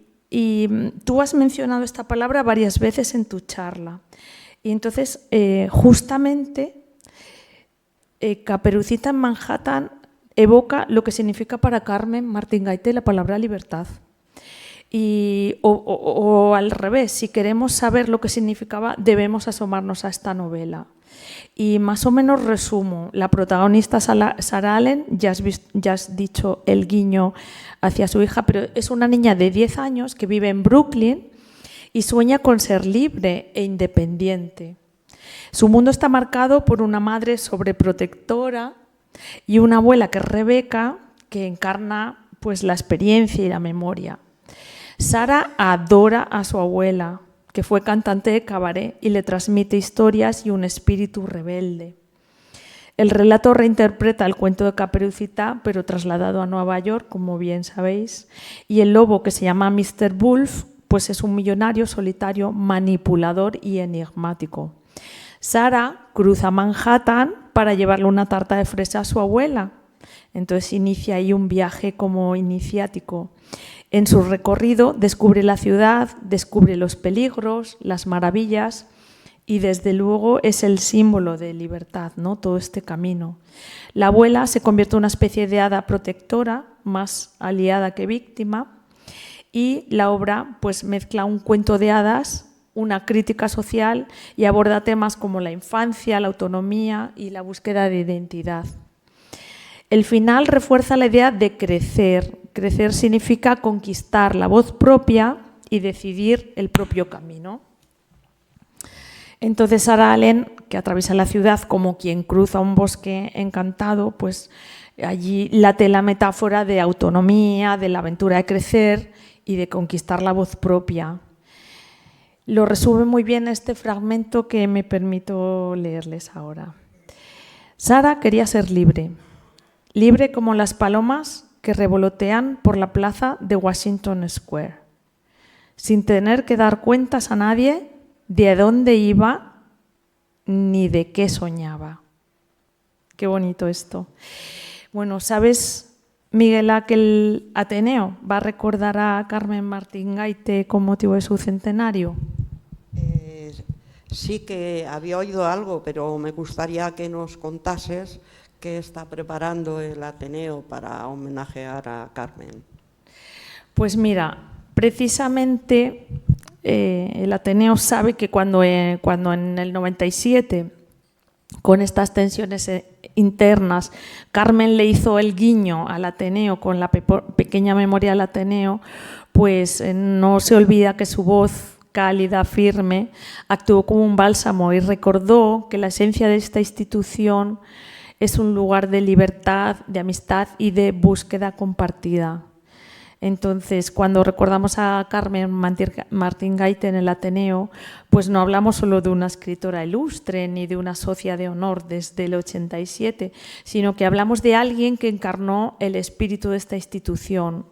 tú has mencionado esta palabra varias veces en tu charla. Y entonces, justamente, Caperucita en Manhattan evoca lo que significa para Carmen Martín Gaité la palabra libertad. O al revés, si queremos saber lo que significaba, debemos asomarnos a esta novela. Y más o menos resumo. La protagonista, Sarah Allen, ya has dicho el guiño hacia su hija, pero es una niña de 10 años que vive en Brooklyn y sueña con ser libre e independiente. Su mundo está marcado por una madre sobreprotectora y una abuela, que es Rebeca, que encarna pues la experiencia y la memoria. Sara adora a su abuela, que fue cantante de cabaret, y le transmite historias y un espíritu rebelde. El relato reinterpreta el cuento de Caperucita, pero trasladado a Nueva York, como bien sabéis, y el lobo, que se llama Mr. Wolf, pues es un millonario solitario, manipulador y enigmático. Sara cruza Manhattan para llevarle una tarta de fresa a su abuela. Entonces inicia ahí un viaje como iniciático. En su recorrido descubre la ciudad, descubre los peligros, las maravillas y desde luego es el símbolo de libertad, ¿no? Todo este camino. La abuela se convierte en una especie de hada protectora, más aliada que víctima, y la obra pues mezcla un cuento de hadas, una crítica social y aborda temas como la infancia, la autonomía y la búsqueda de identidad. El final refuerza la idea de crecer. Crecer significa conquistar la voz propia y decidir el propio camino. Entonces Sarah Allen, que atraviesa la ciudad como quien cruza un bosque encantado, pues allí late la metáfora de autonomía, de la aventura de crecer y de conquistar la voz propia. Lo resume muy bien este fragmento que me permito leerles ahora. Sara quería ser libre, libre como las palomas que revolotean por la plaza de Washington Square, sin tener que dar cuentas a nadie de dónde iba ni de qué soñaba. Qué bonito esto. Bueno, ¿sabes, Miguela, que el Ateneo va a recordar a Carmen Martín Gaite con motivo de su centenario? Sí que había oído algo, pero me gustaría que nos contases qué está preparando el Ateneo para homenajear a Carmen. Pues mira, precisamente el Ateneo sabe que cuando en el 97, con estas tensiones internas, Carmen le hizo el guiño al Ateneo con la pequeña memoria al Ateneo, pues no se olvida que su voz cálida, firme, actuó como un bálsamo y recordó que la esencia de esta institución es un lugar de libertad, de amistad y de búsqueda compartida. Entonces, cuando recordamos a Carmen Martín Gaite en el Ateneo, pues no hablamos solo de una escritora ilustre ni de una socia de honor desde el 87, sino que hablamos de alguien que encarnó el espíritu de esta institución,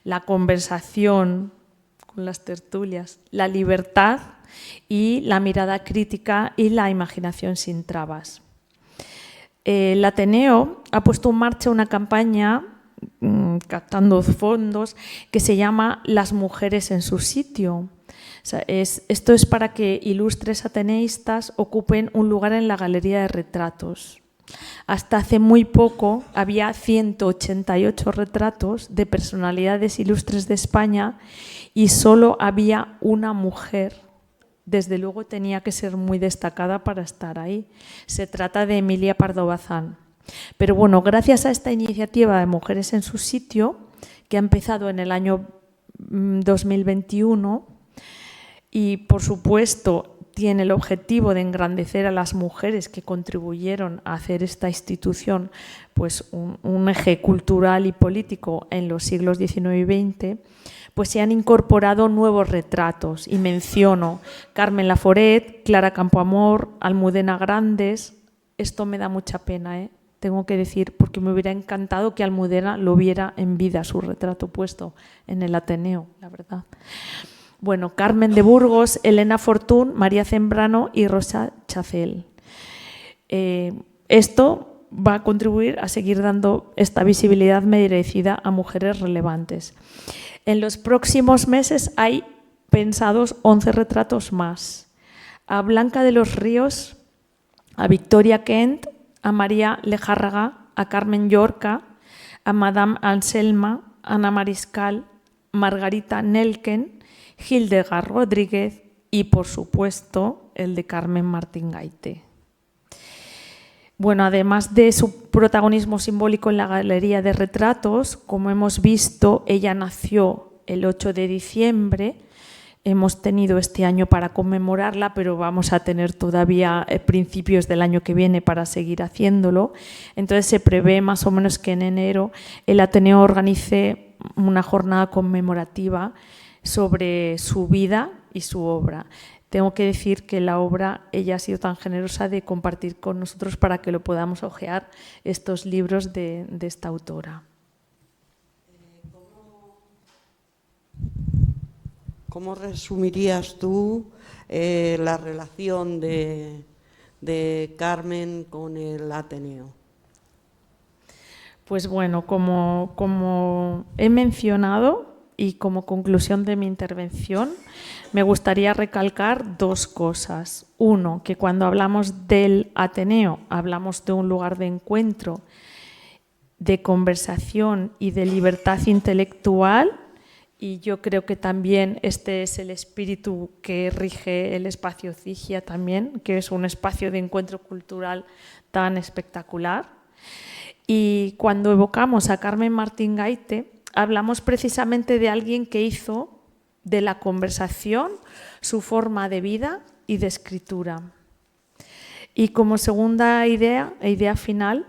la conversación con las tertulias, la libertad y la mirada crítica y la imaginación sin trabas. El Ateneo ha puesto en marcha una campaña captando fondos que se llama Las mujeres en su sitio. O sea, esto es para que ilustres ateneístas ocupen un lugar en la galería de retratos. Hasta hace muy poco había 188 retratos de personalidades ilustres de España y solo había una mujer. Desde luego tenía que ser muy destacada para estar ahí. Se trata de Emilia Pardo Bazán. Pero bueno, gracias a esta iniciativa de Mujeres en su sitio, que ha empezado en el año 2021 y por supuesto tiene el objetivo de engrandecer a las mujeres que contribuyeron a hacer esta institución pues un eje cultural y político en los siglos XIX y XX, pues se han incorporado nuevos retratos y menciono Carmen Laforet, Clara Campoamor, Almudena Grandes. Esto me da mucha pena, tengo que decir, porque me hubiera encantado que Almudena lo viera en vida, su retrato puesto en el Ateneo, la verdad. Bueno, Carmen de Burgos, Elena Fortún, María Zembrano y Rosa Chacel. Esto va a contribuir a seguir dando esta visibilidad merecida a mujeres relevantes. En los próximos meses hay pensados 11 retratos más. A Blanca de los Ríos, a Victoria Kent, a María Lejárraga, a Carmen Llorca, a Madame Anselma, Ana Mariscal, Margarita Nelken, Hildegard Rodríguez y, por supuesto, el de Carmen Martín Gaite. Bueno, además de su protagonismo simbólico en la galería de retratos, como hemos visto, ella nació el 8 de diciembre. Hemos tenido este año para conmemorarla, pero vamos a tener todavía principios del año que viene para seguir haciéndolo. Entonces se prevé más o menos que en enero el Ateneo organice una jornada conmemorativa sobre su vida y su obra. Tengo que decir que la obra, ella ha sido tan generosa de compartir con nosotros para que lo podamos hojear estos libros de esta autora. ¿Cómo resumirías tú la relación de Carmen con el Ateneo? Pues bueno, como he mencionado y como conclusión de mi intervención, me gustaría recalcar dos cosas. Uno, que cuando hablamos del Ateneo, hablamos de un lugar de encuentro, de conversación y de libertad intelectual, y yo creo que también este es el espíritu que rige el espacio Cigia también, que es un espacio de encuentro cultural tan espectacular. Y cuando evocamos a Carmen Martín Gaite, hablamos precisamente de alguien que hizo de la conversación su forma de vida y de escritura. Y como segunda idea final,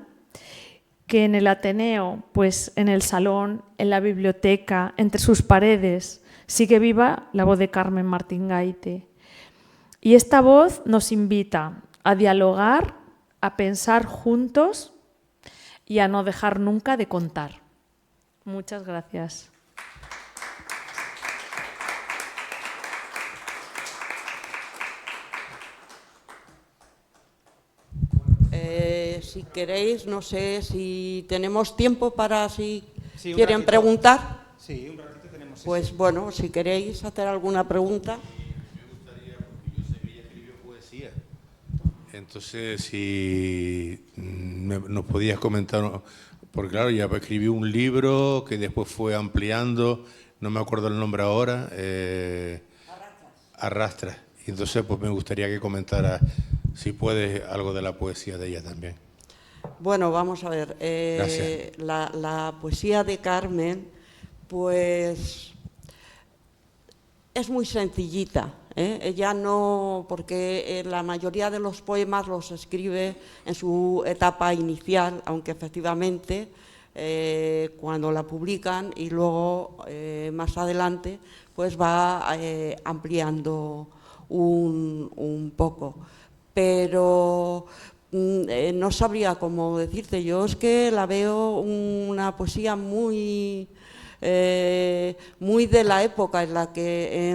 que en el Ateneo, pues en el salón, en la biblioteca, entre sus paredes, sigue viva la voz de Carmen Martín Gaite. Y esta voz nos invita a dialogar, a pensar juntos y a no dejar nunca de contar. Muchas gracias. Si queréis, no sé si tenemos tiempo para si Sí, quieren ratito. preguntar. Sí, un ratito tenemos. Pues bueno, si queréis hacer alguna pregunta. Me gustaría, porque yo sé que ella escribió poesía. Entonces, si nos podías comentar, porque claro, ella escribió un libro que después fue ampliando, no me acuerdo el nombre ahora, Arrastras. Y entonces, pues me gustaría que comentara, si puedes, algo de la poesía de ella también. Bueno, vamos a ver. Gracias. La poesía de Carmen, pues es muy sencillita. Ella no, porque la mayoría de los poemas los escribe en su etapa inicial, aunque efectivamente cuando la publican y luego más adelante, pues va ampliando un poco. Pero no sabría cómo decirte, yo es que la veo una poesía muy de la época en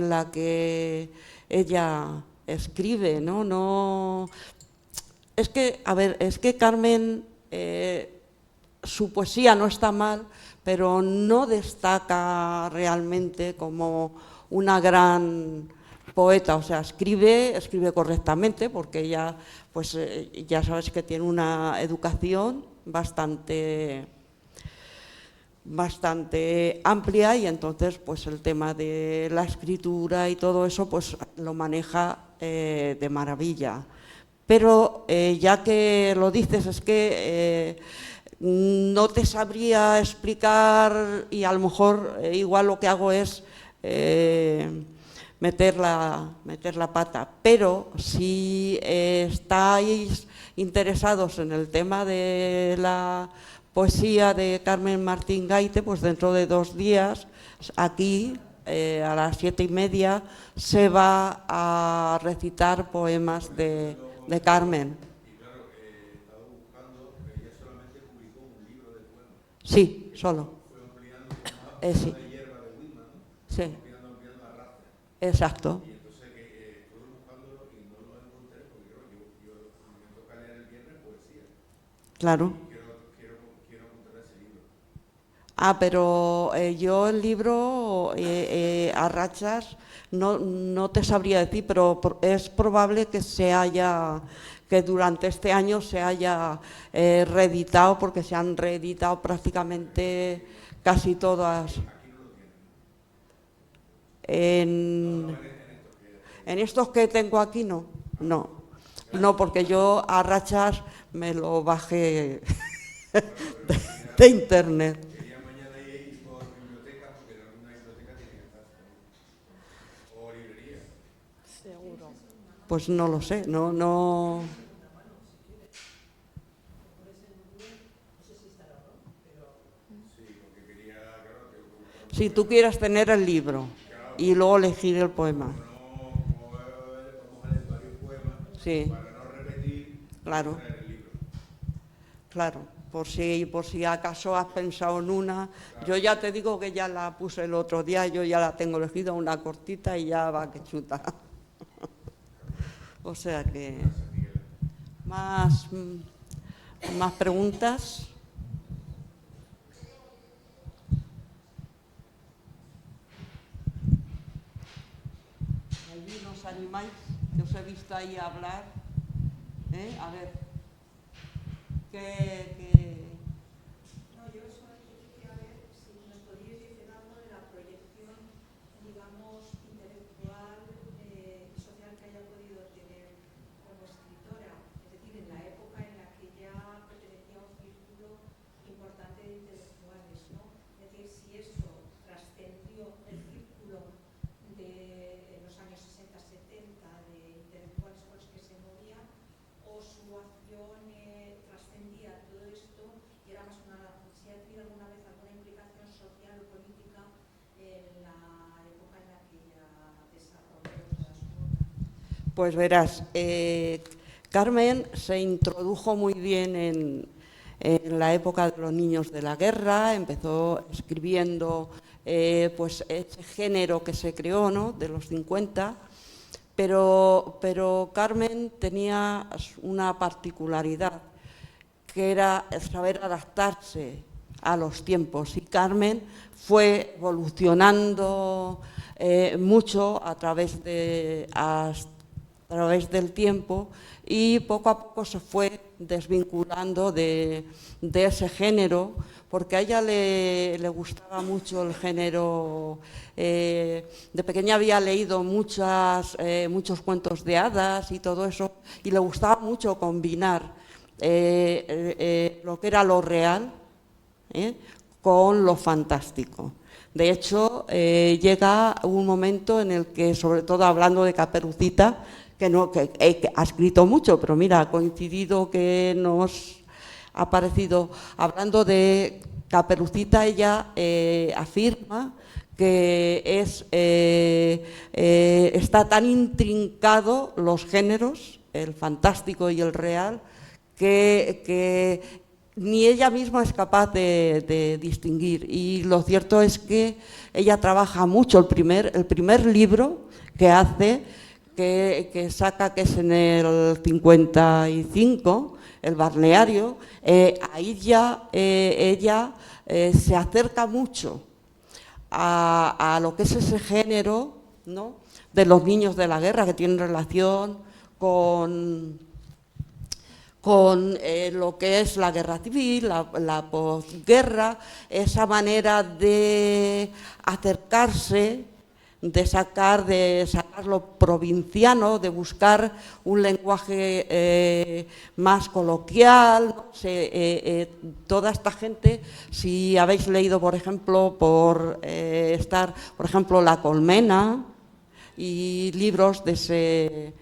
la que ella escribe, ¿no? No, es que, a ver, es que Carmen, su poesía no está mal, pero no destaca realmente como una gran poeta, o sea, escribe correctamente, porque ella, pues ya sabes que tiene una educación bastante amplia, y entonces pues el tema de la escritura y todo eso pues lo maneja de maravilla. Pero ya que lo dices, es que no te sabría explicar, y a lo mejor igual lo que hago es meter la pata, pero si estáis interesados en el tema de la poesía de Carmen Martín Gaite, pues dentro de 2 días, aquí a las 7:30, se va a recitar poemas de Carmen. Y claro, estaba buscando, ella solamente publicó un libro de poemas. Sí, solo. Fue ampliando, Sí. una hierba de Whitman, ¿no? Sí. Ampliando Arrastra. Exacto. Y entonces estuve buscándolo y no lo encontré, porque claro, yo me toca leer el viernes poesía. Claro. Y quiero encontrar ese libro. Ah, pero yo el libro a rachas no te sabría decir, pero es probable que durante este año se haya reeditado, porque se han reeditado prácticamente casi todas. En estos que tengo aquí no, porque yo a rachas me lo bajé de internet. Quería mañana ir por biblioteca, porque en alguna biblioteca tiene que estar. O librería. Seguro. Pues no lo sé, no. Si tú quieres tener el libro y luego elegir el poema. Vamos a leer varios poemas, Sí, para no repetir, claro, traer el libro. claro. por si acaso has pensado en una. Yo ya te digo que ya la puse el otro día, yo ya la tengo elegida, una cortita y ya va que chuta. O sea que... ¿Más preguntas? ¿Allí nos animáis? Que os he visto ahí hablar. A ver, No, yo solamente quería ver si nos podíais decir algo de la proyección, digamos, intelectual y social que haya podido tener como escritora, es decir, en la época en la que ya pertenecía a un círculo importante de intelectuales, ¿no? Es decir, si eso trascendió el círculo de los años 60-70 de intelectuales con los que se movía, o su acción trascendía todo esto y era más si ha tenido alguna vez alguna implicación social o política en la época en la que ella desarrolló toda su obra. Pues verás, Carmen se introdujo muy bien en la época de los niños de la guerra, empezó escribiendo pues ese género que se creó, ¿no?, de los 50, pero Carmen tenía una particularidad, que era saber adaptarse a los tiempos, y Carmen fue evolucionando mucho a través del tiempo, y poco a poco se fue desvinculando de ese género, porque a ella le gustaba mucho el género. De pequeña había leído muchos cuentos de hadas y todo eso, y le gustaba mucho combinar lo que era lo real con lo fantástico. De hecho, llega un momento en el que, sobre todo hablando de Caperucita, que ha escrito mucho, pero mira, ha coincidido que nos ha parecido, hablando de Caperucita, ella afirma que está tan intrincado los géneros, el fantástico y el real, que ni ella misma es capaz de distinguir. Y lo cierto es que ella trabaja mucho. El primer libro que hace, que saca, que es en el 55, el balneario, ahí ya ella se acerca mucho a lo que es ese género, ¿no?, de los niños de la guerra, que tienen relación con lo que es la guerra civil, la posguerra, esa manera de acercarse, de sacar lo provinciano, de buscar un lenguaje más coloquial, ¿no? Toda esta gente, si habéis leído, por ejemplo, por ejemplo, La Colmena y libros de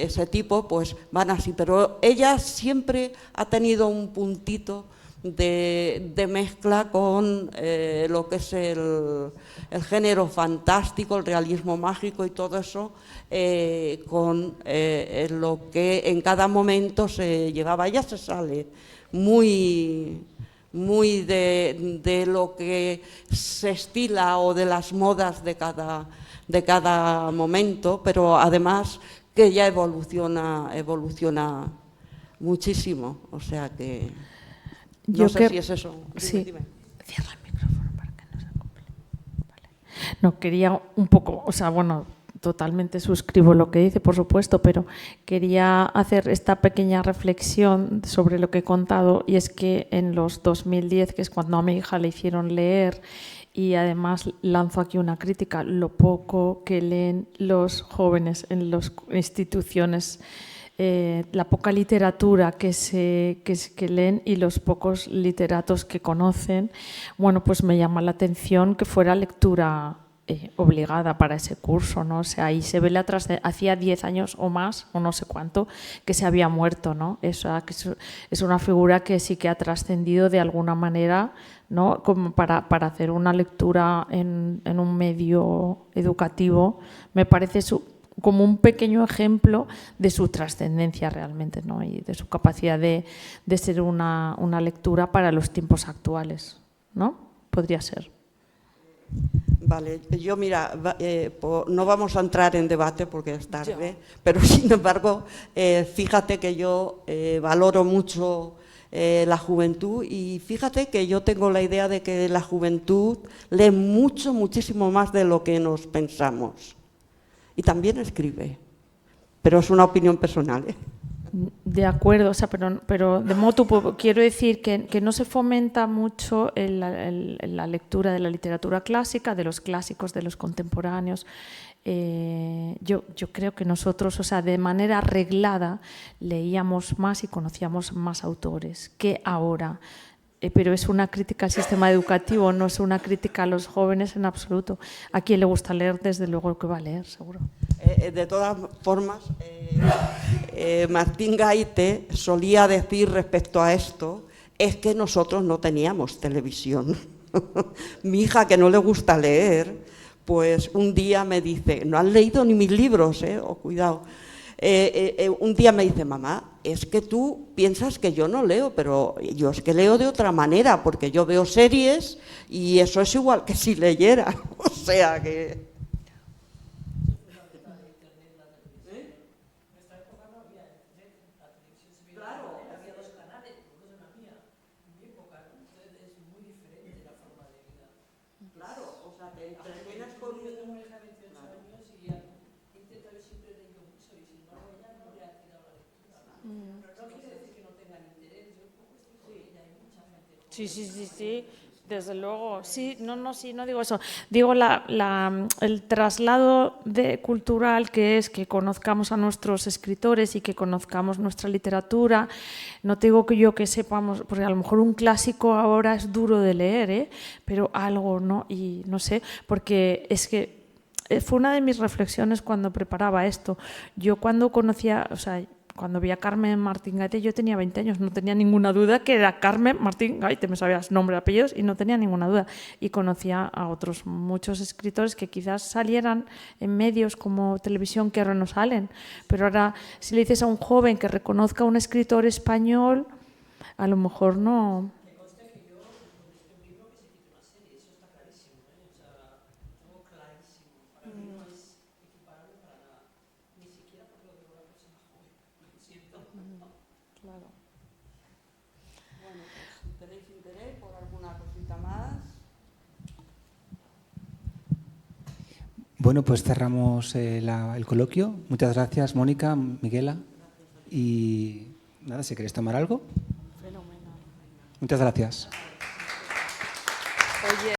ese tipo, pues van así. Pero ella siempre ha tenido un puntito de mezcla con lo que es el género fantástico, el realismo mágico y todo eso, con lo que en cada momento se llevaba. Ella se sale muy de lo que se estila o de las modas de cada momento, pero además que ella evoluciona muchísimo, o sea que no sé si es eso. Sí. Dime. Cierra el micrófono para que no se acople. Vale. No, quería un poco, o sea, bueno, totalmente suscribo lo que dice, por supuesto, pero quería hacer esta pequeña reflexión sobre lo que he contado, y es que en los 2010, que es cuando a mi hija le hicieron leer, y además lanzo aquí una crítica, lo poco que leen los jóvenes en las instituciones, la poca literatura que leen y los pocos literatos que conocen, bueno, pues me llama la atención que fuera lectura obligada para ese curso, ¿no? O sea, ahí se ve hacía 10 años o más, o no sé cuánto, que se había muerto, ¿no? Que es una figura que sí que ha trascendido de alguna manera, ¿no?, como para hacer una lectura en un medio educativo. Me parece como un pequeño ejemplo de su trascendencia realmente, ¿no? Y de su capacidad de ser una lectura para los tiempos actuales, ¿no? Podría ser. Vale, yo mira, no vamos a entrar en debate porque es tarde, pero sin embargo, fíjate que yo valoro mucho la juventud y fíjate que yo tengo la idea de que la juventud lee muchísimo más de lo que nos pensamos y también escribe, pero es una opinión personal, ¿eh? De acuerdo, o sea, pero de modo quiero decir que no se fomenta mucho la lectura de la literatura clásica, de los clásicos, de los contemporáneos. Yo creo que nosotros, o sea, de manera reglada, leíamos más y conocíamos más autores que ahora. Pero es una crítica al sistema educativo, no es una crítica a los jóvenes en absoluto. A quien le gusta leer, desde luego que va a leer, seguro. De todas formas, Martín Gaite solía decir respecto a esto, es que nosotros no teníamos televisión. Mi hija, que no le gusta leer, pues un día me dice, no has leído ni mis libros, cuidado. Un día me dice, mamá, es que tú piensas que yo no leo, pero yo es que leo de otra manera, porque yo veo series y eso es igual que si leyera. O sea que... Sí, desde luego. Sí, no digo eso. Digo el traslado cultural que es que conozcamos a nuestros escritores y que conozcamos nuestra literatura. No te digo que sepamos, porque a lo mejor un clásico ahora es duro de leer, pero algo, ¿no? Y no sé, porque es que fue una de mis reflexiones cuando preparaba esto. Yo cuando conocía, o sea, cuando vi a Carmen Martín Gaite, yo tenía 20 años, no tenía ninguna duda que era Carmen Martín Gaite, me sabías nombre y apellidos y no tenía ninguna duda. Y conocía a otros muchos escritores que quizás salieran en medios como televisión que ahora no salen. Pero ahora, si le dices a un joven que reconozca a un escritor español, a lo mejor no... Bueno, pues cerramos el coloquio. Muchas gracias, Mónica, Miguela. Y nada, si queréis tomar algo. Fenomenal. Muchas gracias. Oye.